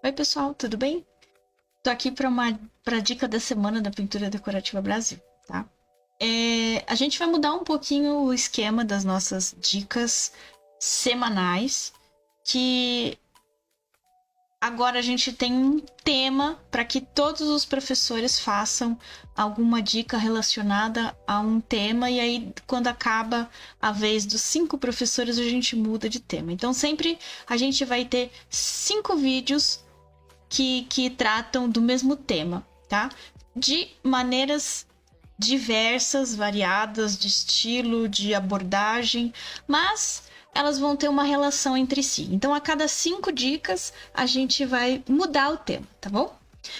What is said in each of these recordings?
Oi, pessoal, tudo bem? Tô aqui para dica da semana da Pintura Decorativa Brasil, tá? A gente vai mudar um pouquinho o esquema das nossas dicas semanais, que agora a gente tem um tema para que todos os professores façam alguma dica relacionada a um tema, e aí, quando acaba a vez dos 5 professores, a gente muda de tema. Então, sempre a gente vai ter 5 vídeos que tratam do mesmo tema, tá? De maneiras diversas, variadas, de estilo, de abordagem, mas elas vão ter uma relação entre si. Então, a cada 5 dicas, a gente vai mudar o tema, tá bom?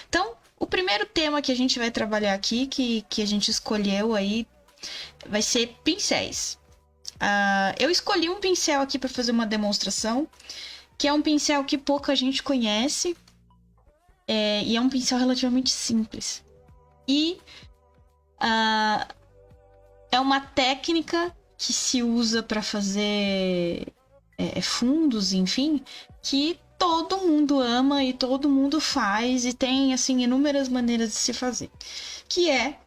Então, o primeiro tema que a gente vai trabalhar aqui, que a gente escolheu aí, vai ser pincéis. Eu escolhi um pincel aqui para fazer uma demonstração, que é um pincel que pouca gente conhece, e é um pincel relativamente simples. E é uma técnica que se usa para fazer fundos, enfim, que todo mundo ama e todo mundo faz, e tem assim inúmeras maneiras de se fazer, que é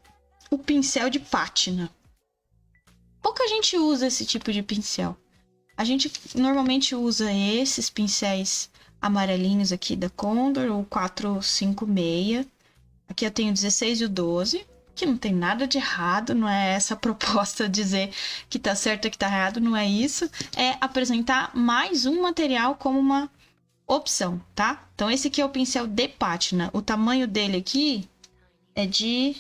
o pincel de pátina. Pouca gente usa esse tipo de pincel. A gente normalmente usa esses pincéis amarelinhos aqui da Condor, o 456. Aqui eu tenho o 16 e o 12, que não tem nada de errado, não é essa a proposta dizer que tá certo e que tá errado, não é isso. É apresentar mais um material como uma opção, tá? Então esse aqui é o pincel de pátina. O tamanho dele aqui é de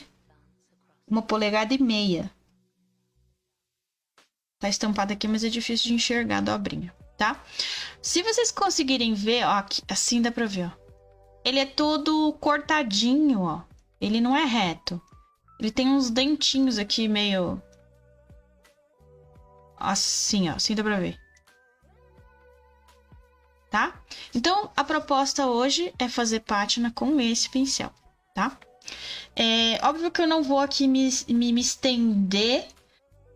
1,5 polegadas. Tá estampado aqui, mas é difícil de enxergar a dobrinha, tá? Se vocês conseguirem ver, ó, aqui, assim dá pra ver, ó. Ele é todo cortadinho, ó. Ele não é reto. Ele tem uns dentinhos aqui meio... assim, ó. Assim dá pra ver. Tá? Então, a proposta hoje é fazer pátina com esse pincel, tá? É óbvio que eu não vou aqui me estender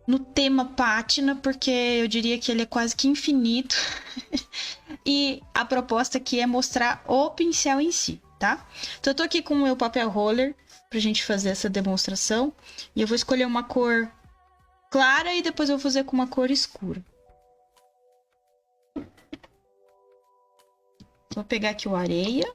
no tema pátina, porque eu diria que ele é quase que infinito. E a proposta aqui é mostrar o pincel em si, tá? Então eu tô aqui com o meu papel roller pra gente fazer essa demonstração. E eu vou escolher uma cor clara e depois eu vou fazer com uma cor escura. Vou pegar aqui o areia.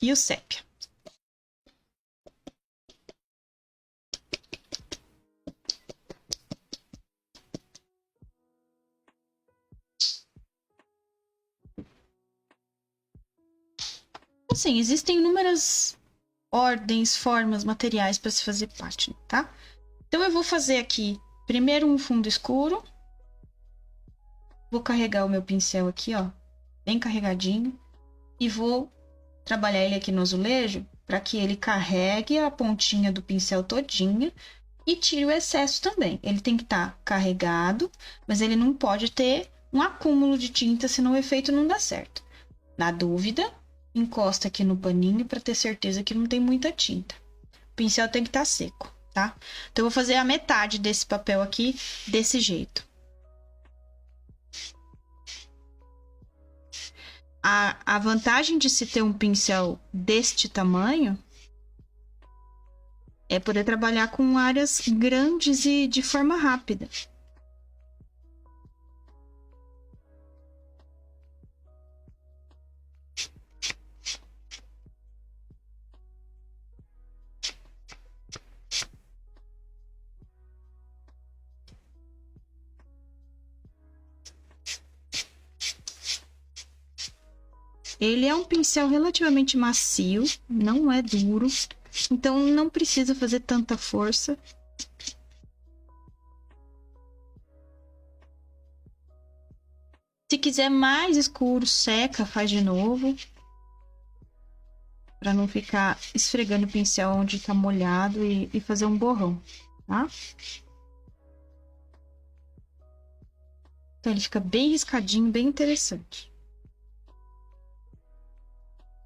E o sépia. Assim, existem inúmeras ordens, formas, materiais para se fazer pátina, tá? Então eu vou fazer aqui primeiro um fundo escuro. Vou carregar o meu pincel aqui, ó, bem carregadinho, e vou trabalhar ele aqui no azulejo para que ele carregue a pontinha do pincel todinha e tire o excesso também. Ele tem que estar carregado, mas ele não pode ter um acúmulo de tinta, senão o efeito não dá certo. Na dúvida, encosta aqui no paninho para ter certeza que não tem muita tinta. O pincel tem que estar seco, tá? Então eu vou fazer a metade desse papel aqui desse jeito. A vantagem de se ter um pincel deste tamanho é poder trabalhar com áreas grandes e de forma rápida. Ele é um pincel relativamente macio, não é duro, então não precisa fazer tanta força. Se quiser mais escuro, seca, faz de novo. Para não ficar esfregando o pincel onde está molhado e fazer um borrão, tá? Então ele fica bem riscadinho, bem interessante.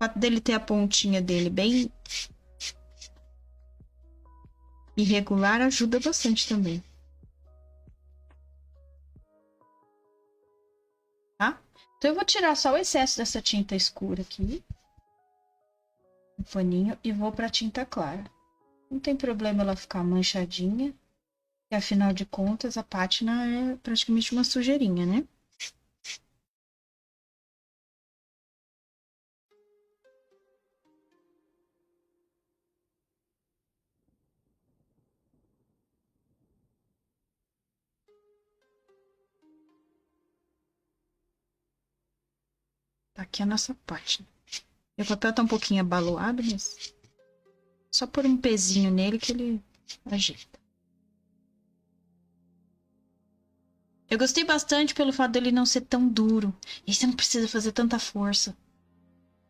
fato dele ter a pontinha dele bem irregular ajuda bastante também. Tá? Então eu vou tirar só o excesso dessa tinta escura aqui. Um paninho e vou pra tinta clara. Não tem problema ela ficar manchadinha. E afinal de contas, a pátina é praticamente uma sujeirinha, né? Tá aqui a nossa pátina. O papel tá um pouquinho abaloado, mas só por um pezinho nele que ele ajeita. Eu gostei bastante pelo fato dele não ser tão duro. E você não precisa fazer tanta força.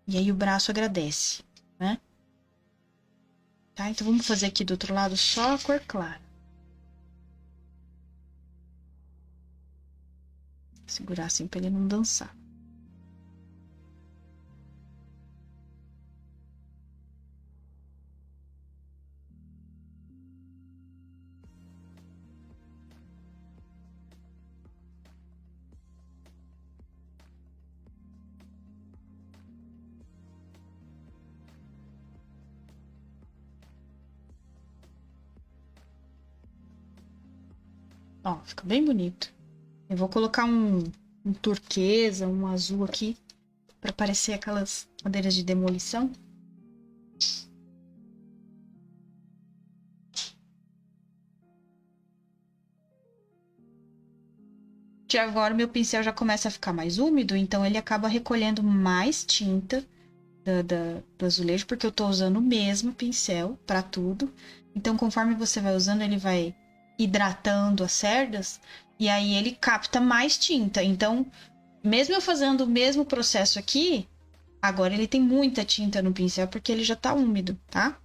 E aí o braço agradece, né? Tá, então vamos fazer aqui do outro lado só a cor clara. Segurar assim pra ele não dançar. Ó, fica bem bonito. Eu vou colocar um turquesa, um azul aqui, pra parecer aquelas madeiras de demolição. De agora meu pincel já começa a ficar mais úmido, então ele acaba recolhendo mais tinta do azulejo, porque eu tô usando o mesmo pincel para tudo. Então, conforme você vai usando, ele vai hidratando as cerdas e aí ele capta mais tinta. Então, mesmo eu fazendo o mesmo processo aqui, agora ele tem muita tinta no pincel porque ele já tá úmido, tá?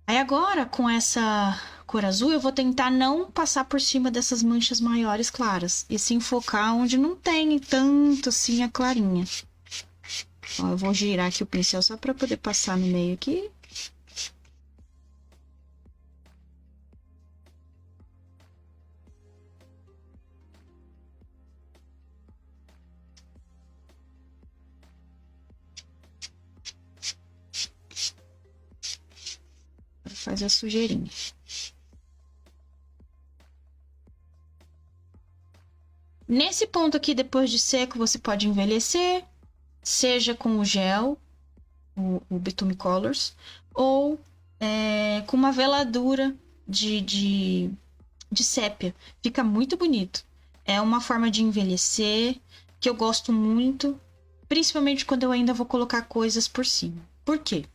Aí agora, com essa cor azul, eu vou tentar não passar por cima dessas manchas maiores claras, e sim focar onde não tem tanto assim a clarinha. Ó, eu vou girar aqui o pincel só para poder passar no meio aqui. Faz a sujeirinha. Nesse ponto aqui, depois de seco, você pode envelhecer, seja com o gel, o Bitume Colors, ou com uma veladura de sépia. Fica muito bonito. É uma forma de envelhecer que eu gosto muito, principalmente quando eu ainda vou colocar coisas por cima. Por quê?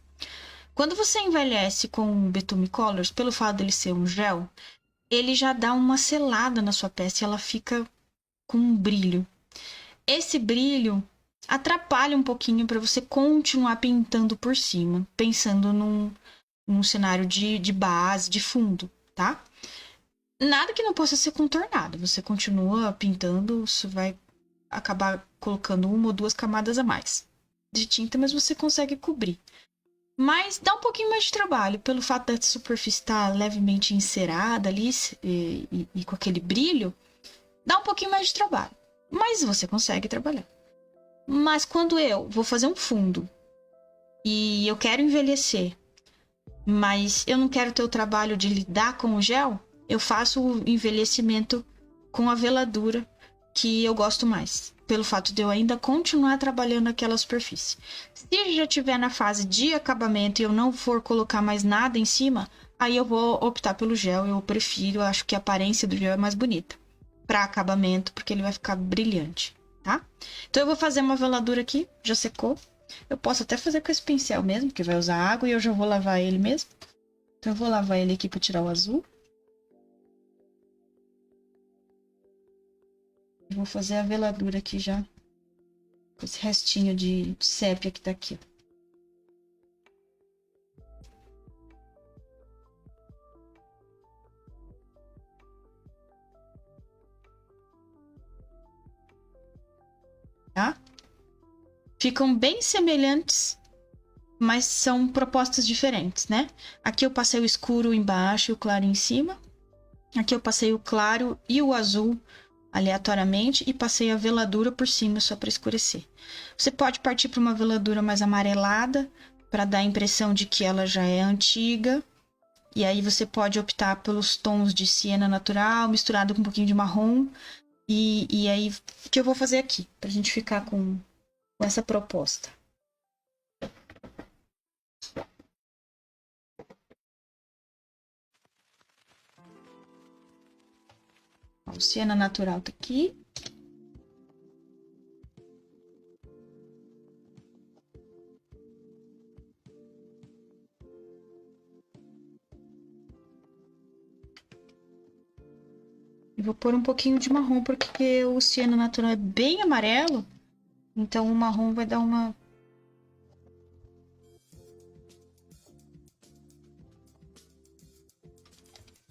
Quando você envelhece com o Bitume Colors, pelo fato dele ser um gel, ele já dá uma selada na sua peça e ela fica com um brilho. Esse brilho atrapalha um pouquinho para você continuar pintando por cima, pensando num cenário de base, de fundo, tá? Nada que não possa ser contornado. Você continua pintando, você vai acabar colocando uma ou duas camadas a mais de tinta, mas você consegue cobrir. Mas dá um pouquinho mais de trabalho, pelo fato da superfície estar levemente encerada ali e com aquele brilho, dá um pouquinho mais de trabalho. Mas você consegue trabalhar. Mas quando eu vou fazer um fundo e eu quero envelhecer, mas eu não quero ter o trabalho de lidar com o gel, eu faço o envelhecimento com a veladura, que eu gosto mais, pelo fato de eu ainda continuar trabalhando naquela superfície. Se já estiver na fase de acabamento e eu não for colocar mais nada em cima, aí eu vou optar pelo gel. Eu prefiro, eu acho que a aparência do gel é mais bonita para acabamento, porque ele vai ficar brilhante, tá? Então eu vou fazer uma veladura aqui, já secou. Eu posso até fazer com esse pincel mesmo, que vai usar água, e eu já vou lavar ele mesmo. Então eu vou lavar ele aqui para tirar o azul. Vou fazer a veladura aqui já. Com esse restinho de sépia que tá aqui. Tá? ficam bem semelhantes, mas são propostas diferentes, né? Aqui eu passei o escuro embaixo e o claro em cima. Aqui eu passei o claro e o azul aleatoriamente e passei a veladura por cima só para escurecer. Você pode partir para uma veladura mais amarelada para dar a impressão de que ela já é antiga. E aí você pode optar pelos tons de siena natural misturado com um pouquinho de marrom. E aí o que eu vou fazer aqui para a gente ficar com essa proposta. O siena natural tá aqui. Eu vou pôr um pouquinho de marrom, porque o siena natural é bem amarelo. Então o marrom vai dar uma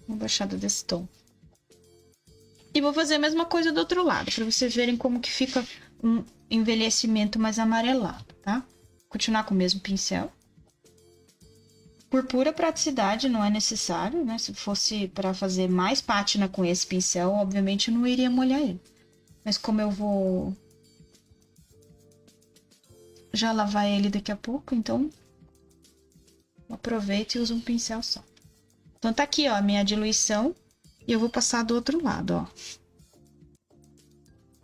baixada desse tom. E vou fazer a mesma coisa do outro lado, para vocês verem como que fica um envelhecimento mais amarelado, tá? Continuar com o mesmo pincel. Por pura praticidade, não é necessário, né? Se fosse para fazer mais pátina com esse pincel, obviamente eu não iria molhar ele. Mas como eu vou já lavar ele daqui a pouco, então aproveito e uso um pincel só. Então tá aqui, ó, a minha diluição. E eu vou passar do outro lado, ó.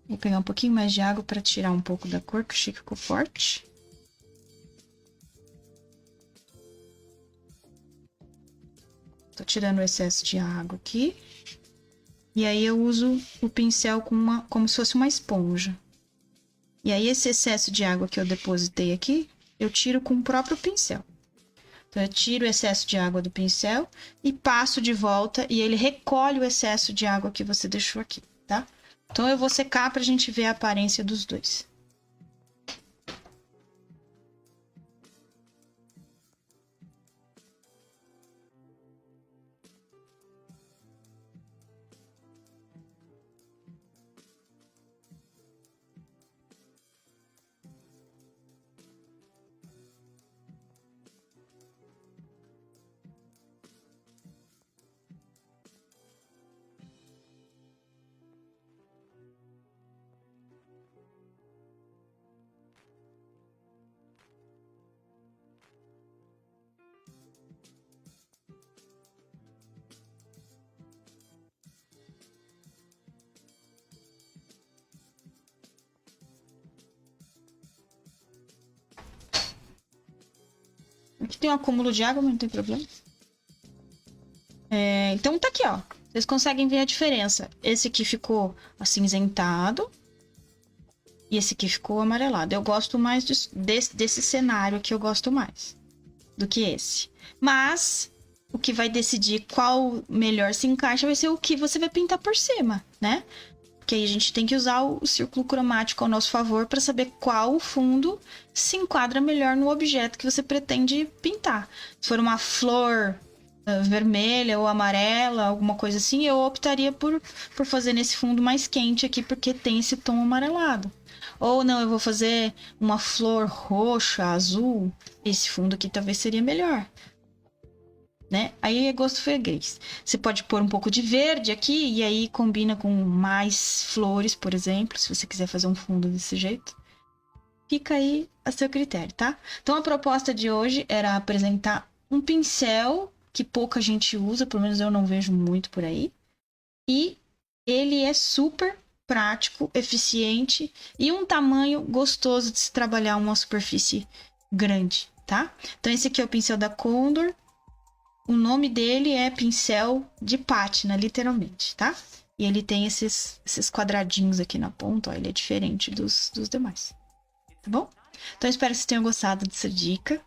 Vou pegar um pouquinho mais de água para tirar um pouco da cor, que o Chico ficou forte. Tô tirando o excesso de água aqui. E aí eu uso o pincel como se fosse uma esponja. E aí esse excesso de água que eu depositei aqui, eu tiro com o próprio pincel. Então, eu tiro o excesso de água do pincel e passo de volta e ele recolhe o excesso de água que você deixou aqui, tá? Então, eu vou secar pra gente ver a aparência dos dois. Aqui tem um acúmulo de água, mas não tem problema. Então tá aqui, ó. Vocês conseguem ver a diferença. Esse aqui ficou acinzentado e esse aqui ficou amarelado. Eu gosto mais desse cenário aqui, eu gosto mais do que esse. Mas o que vai decidir qual melhor se encaixa vai ser o que você vai pintar por cima, né? Porque aí a gente tem que usar o círculo cromático ao nosso favor para saber qual fundo se enquadra melhor no objeto que você pretende pintar. Se for uma flor vermelha ou amarela, alguma coisa assim, eu optaria por fazer nesse fundo mais quente aqui, porque tem esse tom amarelado. Ou não, eu vou fazer uma flor roxa, azul, esse fundo aqui talvez seria melhor. Né? Aí é gosto freguês. Você pode pôr um pouco de verde aqui e aí combina com mais flores, por exemplo, se você quiser fazer um fundo desse jeito. Fica aí a seu critério, tá? Então a proposta de hoje era apresentar um pincel que pouca gente usa, pelo menos eu não vejo muito por aí. E ele é super prático, eficiente e um tamanho gostoso de se trabalhar uma superfície grande, tá? Então esse aqui é o pincel da Condor. O nome dele é pincel de pátina, literalmente, tá? E ele tem esses quadradinhos aqui na ponta, ó, ele é diferente dos demais, tá bom? Então, espero que vocês tenham gostado dessa dica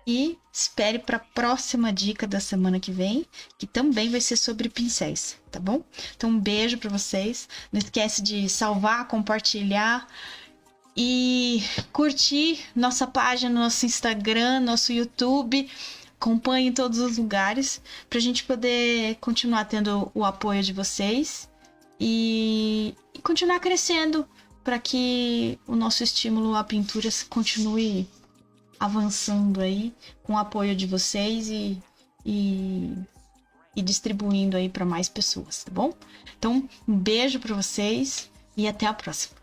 e espere para a próxima dica da semana que vem, que também vai ser sobre pincéis, tá bom? Então, um beijo para vocês. Não esquece de salvar, compartilhar e curtir nossa página, nosso Instagram, nosso YouTube. Acompanhe em todos os lugares para a gente poder continuar tendo o apoio de vocês e continuar crescendo para que o nosso estímulo à pintura continue avançando aí com o apoio de vocês e distribuindo aí para mais pessoas, tá bom? Então, um beijo para vocês e até a próxima.